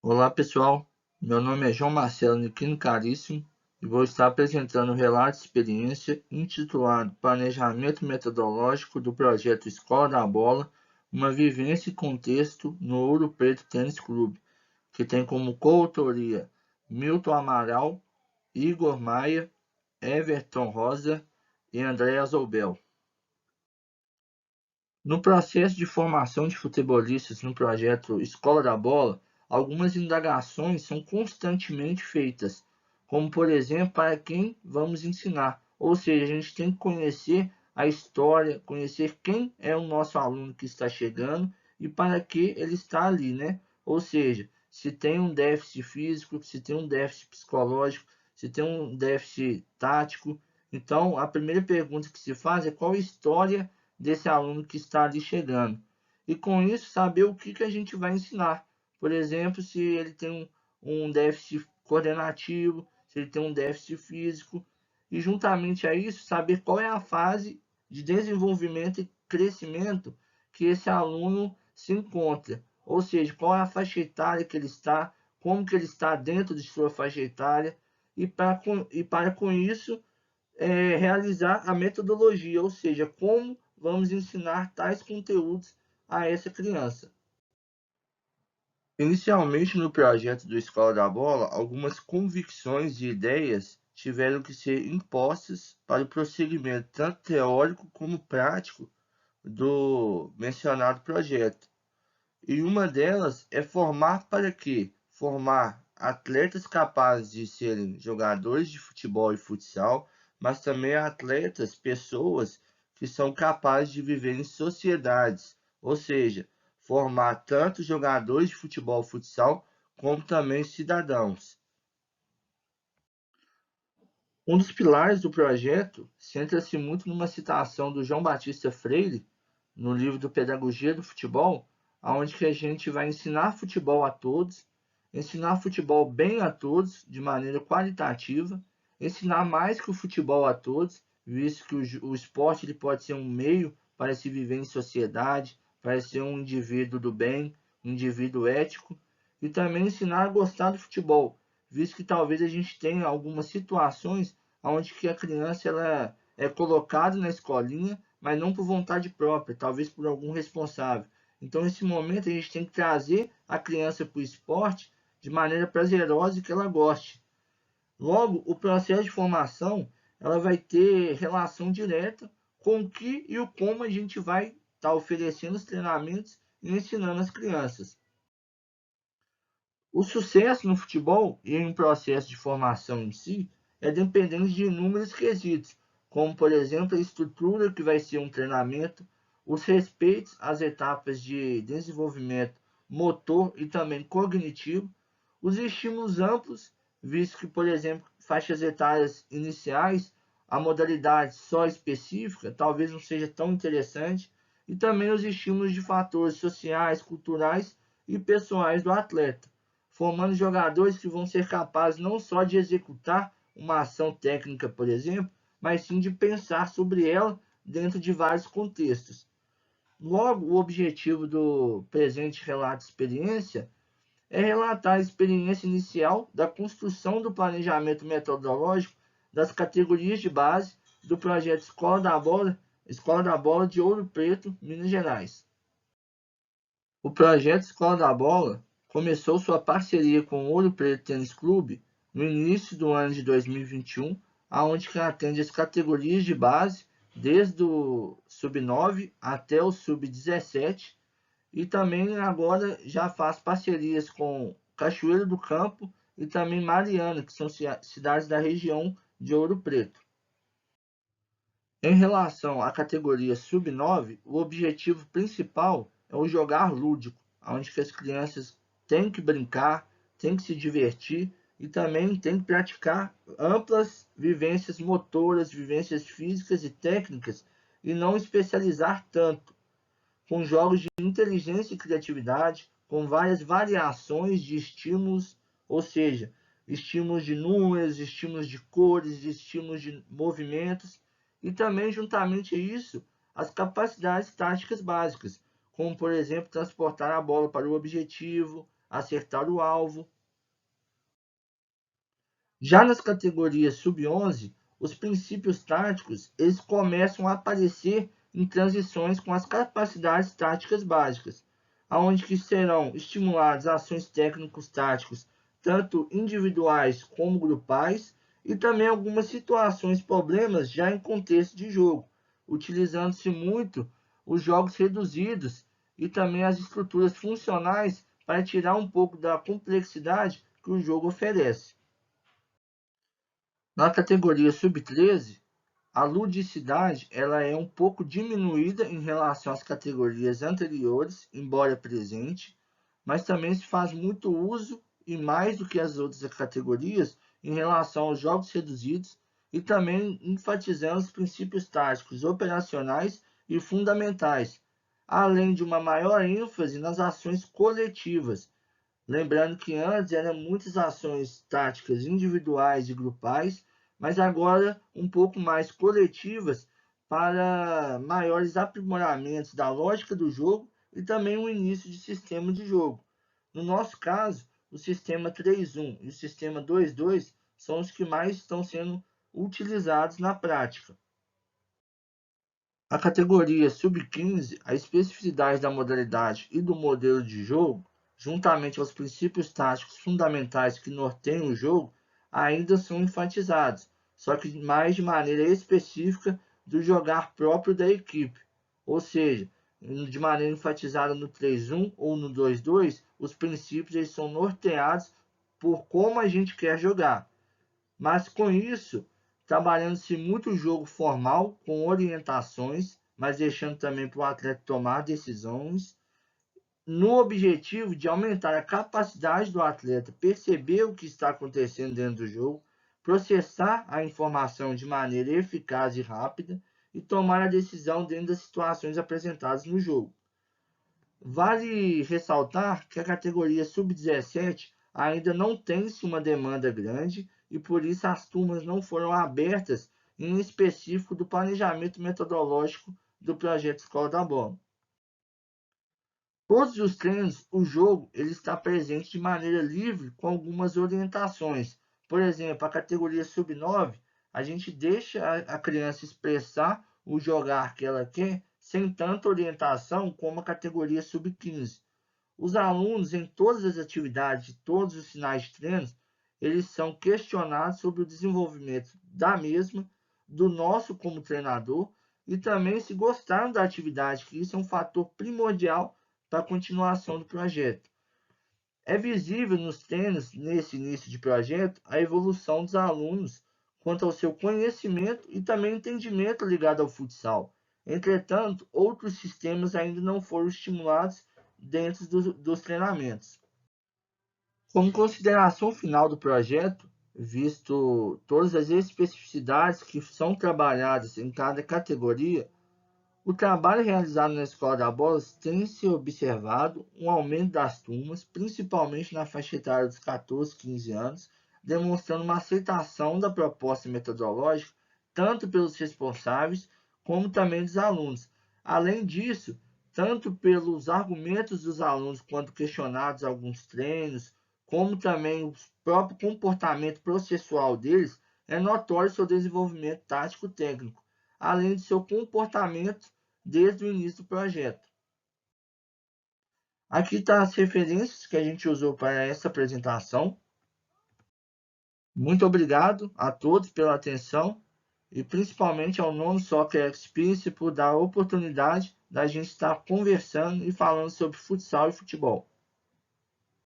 Olá pessoal, meu nome é João Marcelo Niquino Caríssimo e vou estar apresentando o relato de experiência intitulado Planejamento Metodológico do Projeto Escola da Bola, uma vivência e contexto no Ouro Preto Tênis Clube, que tem como coautoria Milton Amaral, Igor Maia, Everton Rosa e Andréa Zoubel. No processo de formação de futebolistas no projeto Escola da Bola, algumas indagações são constantemente feitas, como por exemplo, para quem vamos ensinar. Ou seja, a gente tem que conhecer a história, conhecer quem é o nosso aluno que está chegando e para que ele está ali, né? Ou seja, se tem um déficit físico, se tem um déficit psicológico, se tem um déficit tático. Então, a primeira pergunta que se faz é qual a história desse aluno que está ali chegando. E com isso, saber o que a gente vai ensinar. Por exemplo, se ele tem um déficit coordenativo, se ele tem um déficit físico. E juntamente a isso, saber qual é a fase de desenvolvimento e crescimento que esse aluno se encontra. Ou seja, qual é a faixa etária que ele está, como que ele está dentro de sua faixa etária. E para com isso, realizar a metodologia, ou seja, como vamos ensinar tais conteúdos a essa criança. Inicialmente, no projeto do Escola da Bola, algumas convicções e ideias tiveram que ser impostas para o prosseguimento tanto teórico como prático do mencionado projeto. E uma delas é formar para quê? Formar atletas capazes de serem jogadores de futebol e futsal, mas também atletas, pessoas que são capazes de viver em sociedades, ou seja, formar tanto jogadores de futebol e futsal como também cidadãos. Um dos pilares do projeto centra-se muito numa citação do João Batista Freire, no livro do Pedagogia do Futebol, onde que a gente vai ensinar futebol a todos, ensinar futebol bem a todos, de maneira qualitativa, ensinar mais que o futebol a todos, visto que o esporte ele pode ser um meio para se viver em sociedade, para ser um indivíduo do bem, um indivíduo ético, e também ensinar a gostar do futebol, visto que talvez a gente tenha algumas situações onde que a criança ela é colocada na escolinha, mas não por vontade própria, talvez por algum responsável. Então, nesse momento, a gente tem que trazer a criança para o esporte de maneira prazerosa e que ela goste. Logo, o processo de formação ela vai ter relação direta com o que e o como a gente vai estar oferecendo os treinamentos e ensinando as crianças. O sucesso no futebol e em um processo de formação em si é dependente de inúmeros quesitos, como, por exemplo, a estrutura que vai ser um treinamento, os respeitos às etapas de desenvolvimento motor e também cognitivo, os estímulos amplos, visto que, por exemplo, faixas etárias iniciais, a modalidade só específica talvez não seja tão interessante, e também os estímulos de fatores sociais, culturais e pessoais do atleta, formando jogadores que vão ser capazes não só de executar uma ação técnica, por exemplo, mas sim de pensar sobre ela dentro de vários contextos. Logo, o objetivo do presente relato de experiência é relatar a experiência inicial da construção do planejamento metodológico das categorias de base do projeto Escola da Bola de Ouro Preto, Minas Gerais. O projeto Escola da Bola começou sua parceria com o Ouro Preto Tênis Clube no início do ano de 2021, aonde que atende as categorias de base desde o sub-9 até o sub-17 e também agora já faz parcerias com Cachoeiro do Campo e também Mariana, que são cidades da região de Ouro Preto. Em relação à categoria sub-9, o objetivo principal é o jogar lúdico, onde as crianças têm que brincar, têm que se divertir e também têm que praticar amplas vivências motoras, vivências físicas e técnicas e não especializar tanto, com jogos de inteligência e criatividade, com várias variações de estímulos, ou seja, estímulos de números, estímulos de cores, estímulos de movimentos, e também, juntamente a isso, as capacidades táticas básicas, como, por exemplo, transportar a bola para o objetivo, acertar o alvo. Já nas categorias sub-11, os princípios táticos eles começam a aparecer em transições com as capacidades táticas básicas, aonde que serão estimuladas ações técnicos táticos, tanto individuais como grupais, e também algumas situações, problemas já em contexto de jogo, utilizando-se muito os jogos reduzidos e também as estruturas funcionais para tirar um pouco da complexidade que o jogo oferece. Na categoria sub-13, a ludicidade ela é um pouco diminuída em relação às categorias anteriores, embora presente, mas também se faz muito uso e mais do que as outras categorias em relação aos jogos reduzidos e também enfatizando os princípios táticos, operacionais e fundamentais, além de uma maior ênfase nas ações coletivas. Lembrando que antes eram muitas ações táticas individuais e grupais, mas agora um pouco mais coletivas para maiores aprimoramentos da lógica do jogo e também o início de sistema de jogo. No nosso caso, o sistema 3.1 e o sistema 2.2 são os que mais estão sendo utilizados na prática. A categoria Sub-15, a especificidade da modalidade e do modelo de jogo, juntamente aos princípios táticos fundamentais que norteiam o jogo, ainda são enfatizados, só que mais de maneira específica do jogar próprio da equipe. Ou seja, de maneira enfatizada no 3.1 ou no 2.2, os princípios eles são norteados por como a gente quer jogar. Mas com isso, trabalhando-se muito o jogo formal, com orientações, mas deixando também para o atleta tomar decisões, no objetivo de aumentar a capacidade do atleta perceber o que está acontecendo dentro do jogo, processar a informação de maneira eficaz e rápida e tomar a decisão dentro das situações apresentadas no jogo. Vale ressaltar que a categoria sub-17 ainda não tem-se uma demanda grande e por isso as turmas não foram abertas em específico do planejamento metodológico do projeto Escola da Bola. Todos os treinos, o jogo ele está presente de maneira livre com algumas orientações. Por exemplo, a categoria sub-9, a gente deixa a criança expressar o jogar que ela quer sem tanta orientação como a categoria sub-15. Os alunos, em todas as atividades, todos os sinais de treinos, eles são questionados sobre o desenvolvimento da mesma, do nosso como treinador, e também se gostaram da atividade, que isso é um fator primordial para a continuação do projeto. É visível nos treinos, nesse início de projeto, a evolução dos alunos quanto ao seu conhecimento e também entendimento ligado ao futsal. Entretanto, outros sistemas ainda não foram estimulados dentro dos treinamentos. Como consideração final do projeto, visto todas as especificidades que são trabalhadas em cada categoria, o trabalho realizado na Escola da Bola tem se observado um aumento das turmas, principalmente na faixa etária dos 14, 15 anos, demonstrando uma aceitação da proposta metodológica, tanto pelos responsáveis como também dos alunos. Além disso, tanto pelos argumentos dos alunos quanto questionados alguns treinos, como também o próprio comportamento processual deles, é notório seu desenvolvimento tático-técnico, além de seu comportamento desde o início do projeto. Aqui estão as referências que a gente usou para essa apresentação. Muito obrigado a todos pela atenção e principalmente ao Nono Soccer Experience por dar a oportunidade da gente estar conversando e falando sobre futsal e futebol.